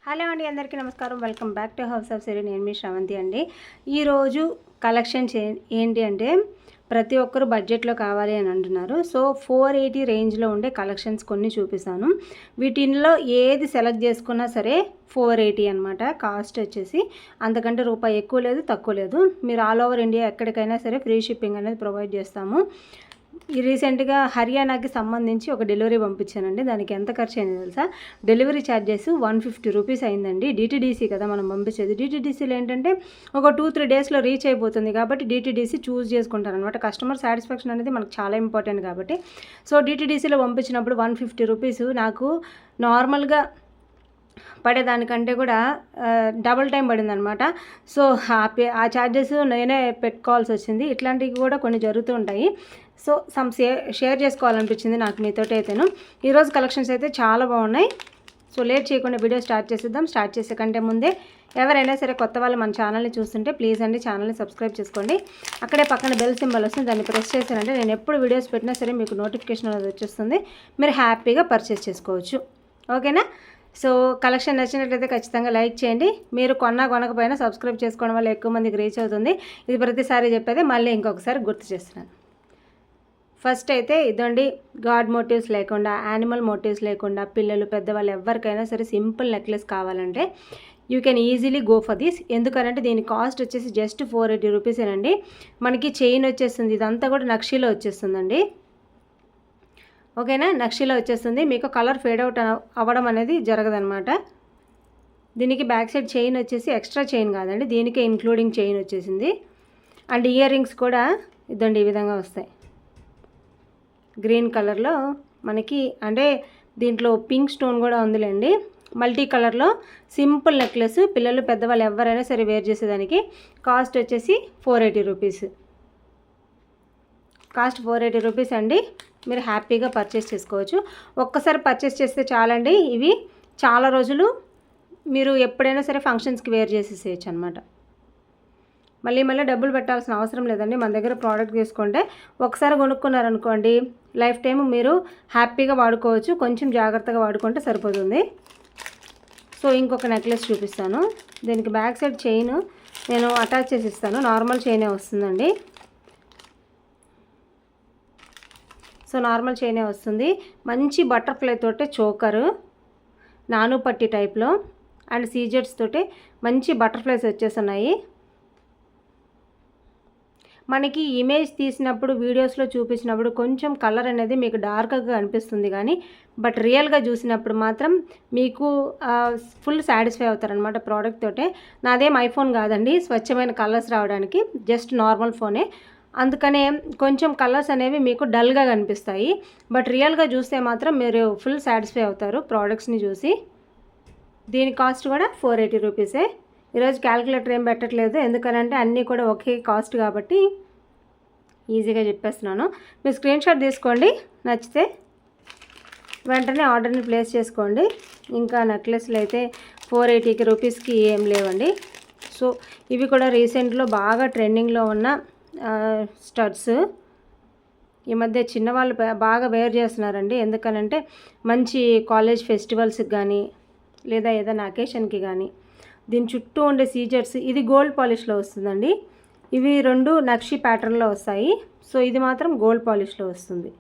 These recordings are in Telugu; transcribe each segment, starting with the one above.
హలో అండి, అందరికీ నమస్కారం. Welcome back to house of Siri. నేను మీ శ్రవంతి అండి. ఈరోజు కలెక్షన్స్ ఏంటి అంటే ప్రతి ఒక్కరు బడ్జెట్లో కావాలి అని అంటున్నారు. సో 480 రేంజ్లో ఉండే కలెక్షన్స్ కొన్ని చూపిస్తాను. వీటిల్లో ఏది సెలెక్ట్ చేసుకున్నా సరే 480 అనమాట. కాస్ట్ వచ్చేసి అంతకంటే రూపాయి ఎక్కువ లేదు, తక్కువ లేదు. మీరు ఆల్ ఓవర్ ఇండియా ఎక్కడికైనా సరే ఫ్రీ షిప్పింగ్ అనేది ప్రొవైడ్ చేస్తాము. ఈ రీసెంట్గా హర్యానాకి సంబంధించి ఒక డెలివరీ పంపించానండి. దానికి ఎంత ఖర్చు అయింది తెలుసా? డెలివరీ ఛార్జెస్ 150 రూపీస్ అయిందండి. డిటీడీసీ కదా మనం పంపించేది. డిటీడీసీలో ఏంటంటే ఒక 2-3 డేస్లో రీచ్ అయిపోతుంది కాబట్టి డిటీడీసీ చూస్ చేసుకుంటారనమాట. కస్టమర్ సాటిస్ఫాక్షన్ అనేది మనకు చాలా ఇంపార్టెంట్ కాబట్టి. సో డిటీడీసీలో పంపించినప్పుడు 150 రూపీస్ నాకు నార్మల్గా పడేదానికంటే కూడా డబుల్ టైం పడిందనమాట. సో ఆ ఛార్జెస్ నేనే పెట్టుకోవాల్సి వచ్చింది. ఇట్లాంటివి కూడా కొన్ని జరుగుతూ ఉంటాయి. సో షేర్ చేసుకోవాలనిపించింది నాకు మీతోటి అయితేను. ఈరోజు కలెక్షన్స్ అయితే చాలా బాగున్నాయి. సో లేట్ చేయకుండా వీడియో స్టార్ట్ చేసేద్దాం. స్టార్ట్ చేసే కంటే ముందే ఎవరైనా సరే కొత్త వాళ్ళు మన ఛానల్ని చూస్తుంటే ప్లీజ్ అండి ఛానల్ని సబ్స్క్రైబ్ చేసుకోండి. అక్కడే పక్కన బెల్ సింబల్ వస్తుంది, దాన్ని ప్రెస్ చేశారంటే నేను ఎప్పుడు వీడియోస్ పెట్టినా సరే మీకు నోటిఫికేషన్ అనేది వచ్చేస్తుంది. మీరు హ్యాపీగా పర్చేస్ చేసుకోవచ్చు. ఓకేనా? సో కలెక్షన్ నచ్చినట్లయితే ఖచ్చితంగా లైక్ చేయండి. మీరు కొనకపోయినా సబ్స్క్రైబ్ చేసుకోవడం వల్ల ఎక్కువ మందికి రీచ్ అవుతుంది. ఇది ప్రతిసారి చెప్పేది, మళ్ళీ ఇంకొకసారి గుర్తు చేస్తున్నాను. ఫస్ట్ అయితే ఇదండి, గాడ్ మోటివ్స్ లేకుండా, యానిమల్ మోటివ్స్ లేకుండా పిల్లలు పెద్దవాళ్ళు ఎవరికైనా సరే సింపుల్ నెక్లెస్ కావాలంటే you can easily go for this. ఎందుకంటే దీని కాస్ట్ వచ్చేసి జస్ట్ 480 రూపీసేనండి. మనకి చైన్ వచ్చేస్తుంది, ఇదంతా కూడా నక్షీలో వచ్చేస్తుందండి. ఓకేనా? నక్షీలో వచ్చేస్తుంది. మీకు కలర్ ఫేడ్ అవుట్ అవ్వడం అనేది జరగదనమాట. దీనికి బ్యాక్ సైడ్ చైన్ వచ్చేసి ఎక్స్ట్రా చైన్ కాదండి, దీనికే ఇంక్లూడింగ్ చైన్ వచ్చేసింది. అండ్ ఇయర్ రింగ్స్ కూడా ఇదండి ఈ విధంగా వస్తాయి. గ్రీన్ కలర్లో మనకి, అంటే దీంట్లో పింక్ స్టోన్ కూడా ఉందిలేండి. మల్టీ కలర్లో సింపుల్ నెక్లెస్ పిల్లలు పెద్దవాళ్ళు ఎవరైనా సరే వేర్ చేసేదానికి. కాస్ట్ వచ్చేసి 480 రూపీస్. కాస్ట్ 480 రూపీస్ అండి. మీరు హ్యాపీగా పర్చేస్ చేసుకోవచ్చు. ఒక్కసారి పర్చేస్ చేస్తే చాలండి. ఇవి చాలా రోజులు మీరు ఎప్పుడైనా సరే ఫంక్షన్స్కి వేర్ చేసేసేయచ్చు అనమాట. మళ్ళీ డబ్బులు పెట్టాల్సిన అవసరం లేదండి. మన దగ్గర ప్రోడక్ట్ తీసుకుంటే ఒకసారి కొనుక్కున్నారనుకోండి, లైఫ్ టైం మీరు హ్యాపీగా వాడుకోవచ్చు. కొంచెం జాగ్రత్తగా వాడుకుంటే సరిపోతుంది. సో ఇంకొక నెక్లెస్ చూపిస్తాను. దీనికి బ్యాక్ సైడ్ చైన్ నేను అటాచ్ చేసి ఇస్తాను. నార్మల్ చైనే వస్తుందండి. సో నార్మల్ చైనే వస్తుంది. మంచి బటర్ఫ్లై తోటే చోకరు, నాను పట్టి టైప్లో, అండ్ సీజెట్స్ తోటే మంచి బటర్ఫ్లైస్ వచ్చేస్తున్నాయి. మనకి ఇమేజ్ తీసినప్పుడు వీడియోస్లో చూపించినప్పుడు కొంచెం కలర్ అనేది మీకు డార్క్గా అనిపిస్తుంది, కానీ బట్ రియల్గా చూసినప్పుడు మాత్రం మీకు ఫుల్ సాటిస్ఫై అవుతారనమాట ప్రోడక్ట్ తోటే. నాదేం ఐఫోన్ కాదండి, స్వచ్ఛమైన కలర్స్ రావడానికి జస్ట్ నార్మల్ ఫోనే. అందుకనే కొంచెం కలర్స్ అనేవి మీకు డల్గా కనిపిస్తాయి, బట్ రియల్గా చూస్తే మాత్రం మీరు ఫుల్ సాటిస్ఫై అవుతారు ప్రోడక్ట్స్ని చూసి. దీని కాస్ట్ కూడా 480 రూపీసే. ఈరోజు క్యాలిక్యులేటర్ ఏం పెట్టట్లేదు, ఎందుకనంటే అన్నీ కూడా ఒకే కాస్ట్ కాబట్టి ఈజీగా చెప్పేస్తున్నాను. మీరు స్క్రీన్ షాట్ తీసుకోండి, నచ్చితే వెంటనే ఆర్డర్ని ప్లేస్ చేసుకోండి. ఇంకా నెక్లెస్లు అయితే 480 రూపీస్కి ఏం లేవండి. సో ఇవి కూడా రీసెంట్లో బాగా ట్రెండింగ్లో ఉన్న స్టడ్స్. ఈ మధ్య చిన్నవాళ్ళు బాగా వేర్ చేస్తున్నారండి. ఎందుకనంటే మంచి కాలేజ్ ఫెస్టివల్స్కి కానీ లేదా ఏదైనా అకేషన్కి కానీ. దీని చుట్టూ ఉండే సీజర్స్, ఇది గోల్డ్ పాలిష్లో వస్తుందండి. ఇవి రెండు నక్షి ప్యాటర్న్లో వస్తాయి. సో ఇది మాత్రం గోల్డ్ పాలిష్లో వస్తుంది.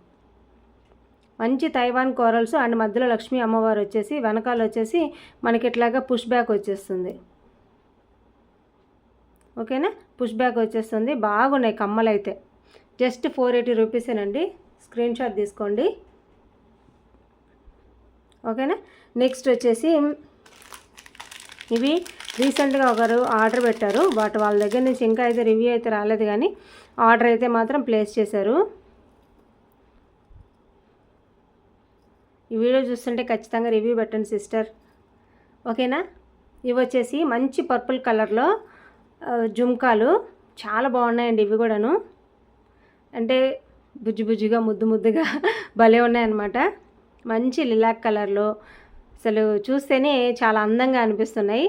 మంచి తైవాన్ కోరల్స్ అండ్ మధ్యలో లక్ష్మీ అమ్మవారు వచ్చేసి, వెనకాల వచ్చేసి మనకి ఇట్లాగా పుష్ బ్యాక్ వచ్చేస్తుంది. ఓకేనా? పుష్ బ్యాక్ వచ్చేస్తుంది. బాగున్నాయి కమ్మలు అయితే. జస్ట్ 480 రూపీసేనండి. స్క్రీన్ షాట్ తీసుకోండి. ఓకేనా? నెక్స్ట్ వచ్చేసి ఇవి రీసెంట్గా ఒకరు ఆర్డర్ పెట్టారు, బట్ వాళ్ళ దగ్గర నుంచి ఇంకా అయితే రివ్యూ అయితే రాలేదు, కానీ ఆర్డర్ అయితే మాత్రం ప్లేస్ చేశారు. ఈ వీడియో చూస్తుంటే ఖచ్చితంగా రివ్యూ పెట్టండి సిస్టర్. ఓకేనా? ఇవి వచ్చేసి మంచి పర్పుల్ కలర్లో జుమ్కాలు చాలా బాగున్నాయండి. ఇవి కూడాను అంటే బుజ్జిగా ముద్దుగా భలే ఉన్నాయన్నమాట. మంచి లిలాక్ కలర్లో అసలు చూస్తేనే చాలా అందంగా అనిపిస్తున్నాయి.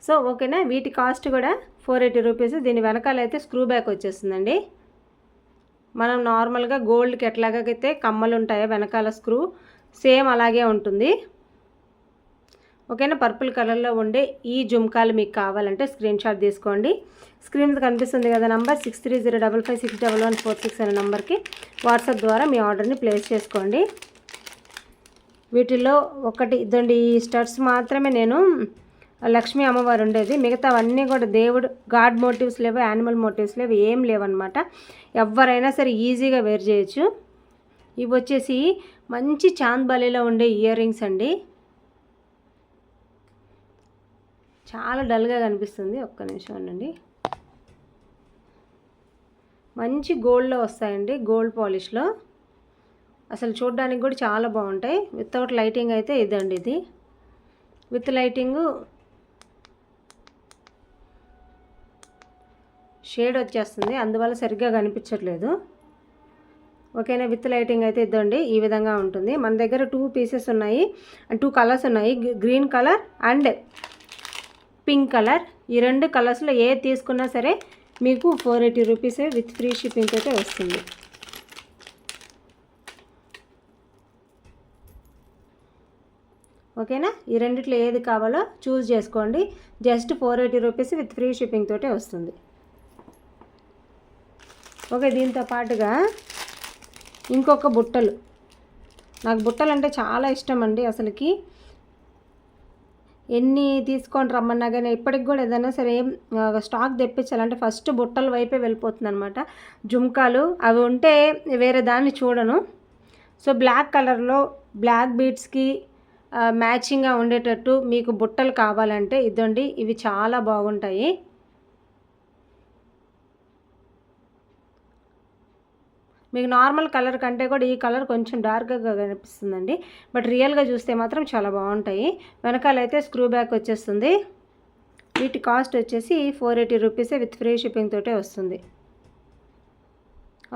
సో ఓకేనా? వీటి కాస్ట్ కూడా 480 రూపీస్. దీని వెనకాల అయితే స్క్రూ బ్యాక్ వచ్చేస్తుందండి. మనం నార్మల్గా గోల్డ్కి ఎట్లాగైతే కమ్మలు ఉంటాయో వెనకాల స్క్రూ, సేమ్ అలాగే ఉంటుంది. ఓకేనా. పర్పుల్ కలర్లో ఉండే ఈ జుమ్కాలు మీకు కావాలంటే స్క్రీన్ షాట్ తీసుకోండి. స్క్రీన్ మీద కనిపిస్తుంది కదా నంబర్ 6305561146 అనే నెంబర్కి వాట్సాప్ ద్వారా మీ ఆర్డర్ని ప్లేస్ చేసుకోండి. వీటిల్లో ఒకటి ఇదండి, ఈ స్టడ్స్ మాత్రమే నేను లక్ష్మీ అమ్మవారు ఉండేది, మిగతావన్నీ కూడా దేవుడు గాడ్ మోటివ్స్ లేవు, యానిమల్ మోటివ్స్ లేవు, ఏం లేవన్నమాట. ఎవరైనా సరే ఈజీగా వేర్ చేయొచ్చు. ఇవి వచ్చేసి మంచి చాంద్బాలీలో ఉండే ఇయర్ రింగ్స్ అండి. చాలా డల్గా కనిపిస్తుంది, ఒక్క నిమిషం ఉండండి. మంచి గోల్డ్లో వస్తాయండి, గోల్డ్ పాలిష్లో. అసలు చూడడానికి కూడా చాలా బాగుంటాయి. వితౌట్ లైటింగ్ అయితే ఇదండి, ఇది విత్ లైటింగు షేడ్ వచ్చేస్తుంది, అందువల్ల సరిగ్గా కనిపించట్లేదు. ఓకేనా. విత్ లైటింగ్ అయితే ఇదండి, ఈ విధంగా ఉంటుంది. మన దగ్గర 2 పీసెస్ ఉన్నాయి, 2 కలర్స్ ఉన్నాయి, green colour and pink colour. ఈ 2 కలర్స్లో ఏ తీసుకున్నా సరే మీకు 480 రూపీసే విత్ ఫ్రీ షిప్పింగ్ అయితే వస్తుంది. ఓకేనా. ఈ రెండిట్లో ఏది కావాలో చూస్ చేసుకోండి. Just 480 rupees with free shipping తోటే వస్తుంది. ఓకే. దీంతో పాటుగా ఇంకొక బుట్టలు, నాకు బుట్టలు అంటే చాలా ఇష్టం అండి. అసలుకి ఎన్ని తీసుకొని రమ్మన్నా కానీ ఇప్పటికి కూడా ఏదైనా సరే స్టాక్ తెప్పించాలంటే ఫస్ట్ బుట్టల వైపే వెళ్ళిపోతుంది అనమాట. జుమ్కాలు అవి ఉంటే వేరే దాన్ని చూడను. సో బ్లాక్ కలర్లో బ్లాక్ బీడ్స్కి మ్యాచింగ్గా ఉండేటట్టు మీకు బుట్టలు కావాలంటే ఇదండి, ఇవి చాలా బాగుంటాయి. మీకు నార్మల్ కలర్ కంటే కూడా ఈ కలర్ కొంచెం డార్క్గా కనిపిస్తుందండి, బట్ రియల్గా చూస్తే మాత్రం చాలా బాగుంటాయి. వెనకాలైతే స్క్రూ బ్యాక్ వచ్చేస్తుంది. వీటి కాస్ట్ వచ్చేసి 480 రూపీసే విత్ ఫ్రీ షిప్పింగ్ తోటే వస్తుంది.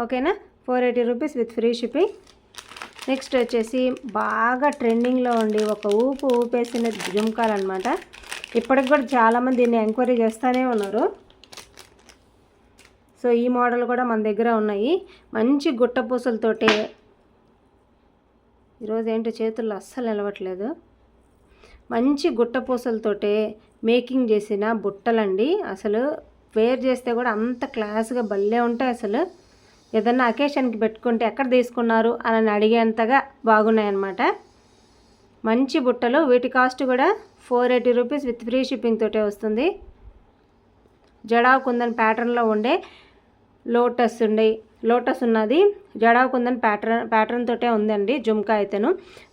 ఓకేనా. 480 rupees with free shipping. Next వచ్చేసి బాగా ట్రెండింగ్లో ఉండి ఒక ఊపేసిన జుమ్కాలు అనమాట. ఇప్పటికి కూడా చాలామంది దీన్ని ఎంక్వైరీ చేస్తూనే ఉన్నారు. సో ఈ మోడల్ కూడా మన దగ్గర ఉన్నాయి. మంచి గుట్టపూసలతోటే, ఈరోజు ఏంటో చేతుల్లో అస్సలు నిలవట్లేదు, మంచి గుట్టపూసలతోటే మేకింగ్ చేసిన బుట్టలండి. అసలు వేర్ చేస్తే కూడా అంత క్లాస్గా భలే ఉంటాయి. అసలు ఏదన్నా అకేషన్కి పెట్టుకుంటే ఎక్కడ తీసుకున్నారు అని అడిగేంతగా బాగున్నాయన్నమాట. మంచి బుట్టలు. వీటి కాస్ట్ కూడా 480 రూపీస్ విత్ ఫ్రీ షిప్పింగ్ తోటే వస్తుంది. జడావ్ కుందన్ ప్యాటర్న్లో ఉండే లోటస్ ఉన్నది, జడావ్ కుందన్ ప్యాటర్న్ తోటే ఉందండి జుమ్కా అయితేను.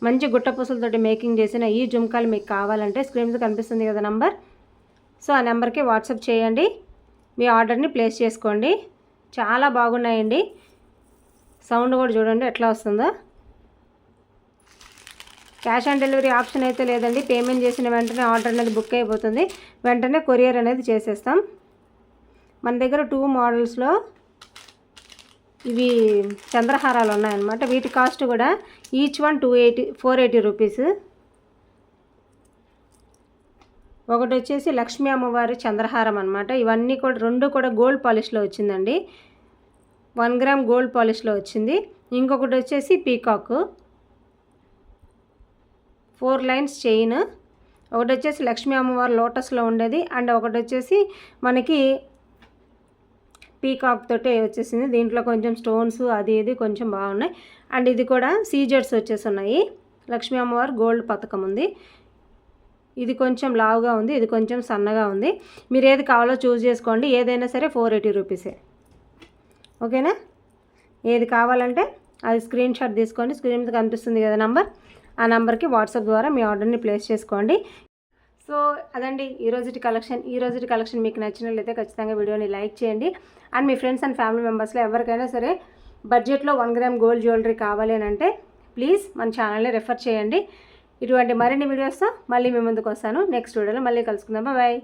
మంచి గుట్టపూసలతోటి మేకింగ్ చేసిన ఈ జుమ్కాలు మీకు కావాలంటే స్క్రీన్ మీద కనిపిస్తుంది కదా నంబర్, సో ఆ నెంబర్కి వాట్సాప్ చేయండి, మీ ఆర్డర్ని ప్లేస్ చేసుకోండి. చాలా బాగున్నాయండి. సౌండ్ కూడా చూడండి ఎట్లా వస్తుందో. క్యాష్ ఆన్ డెలివరీ ఆప్షన్ అయితే లేదండి. పేమెంట్ చేసిన వెంటనే ఆర్డర్ అనేది బుక్ అయిపోతుంది, వెంటనే కొరియర్ అనేది చేసేస్తాం. మన దగ్గర 2 మోడల్స్లో ఇవి చంద్రహారాలు ఉన్నాయన్నమాట. వీటి కాస్ట్ కూడా ఈచ్ వన్ 480 రూపీస్. ఒకటి వచ్చేసి లక్ష్మీ అమ్మవారి చంద్రహారం అనమాట. ఇవన్నీ కూడా 2 కూడా గోల్డ్ పాలిష్లో వచ్చిందండి, 1 గ్రామ్ గోల్డ్ పాలిష్లో వచ్చింది. ఇంకొకటి వచ్చేసి పీకాక్ 4 లైన్స్ చైన్. ఒకటి వచ్చేసి లక్ష్మీ అమ్మవారి లోటస్లో ఉండేది, అండ్ ఒకటి వచ్చేసి మనకి పీకాక్ తోటే వచ్చేసింది. దీంట్లో కొంచెం స్టోన్స్ అది ఇది కొంచెం బాగున్నాయి. అండ్ ఇది కూడా సీజర్స్ వచ్చేసి ఉన్నాయి. లక్ష్మీ అమ్మవారి గోల్డ్ పథకం ఉంది. ఇది కొంచెం లావుగా ఉంది, ఇది కొంచెం సన్నగా ఉంది. మీరు ఏది కావాలో చూస్ చేసుకోండి. ఏదైనా సరే 480 రూపీసే. ఓకేనా. ఏది కావాలంటే అది స్క్రీన్ షాట్ తీసుకోండి. స్క్రీన్ మీద కనిపిస్తుంది కదా నంబర్, ఆ నెంబర్కి వాట్సాప్ ద్వారా మీ ఆర్డర్ని ప్లేస్ చేసుకోండి. సో అదండి ఈరోజుటి కలెక్షన్ మీకు నచ్చినట్లయితే ఖచ్చితంగా వీడియోని లైక్ చేయండి. అండ్ మీ ఫ్రెండ్స్ అండ్ ఫ్యామిలీ మెంబర్స్లో ఎవరికైనా సరే బడ్జెట్లో 1 గ్రామ్ గోల్డ్ జ్యువెలరీ కావాలి అని అంటే ప్లీజ్ మన ఛానల్ని రెఫర్ చేయండి. ఇటువంటి మరిన్ని వీడియోస్తో మళ్ళీ మీ ముందుకు వస్తాను. నెక్స్ట్ వీడియోలో మళ్ళీ కలుసుకుందాం. బాయ్.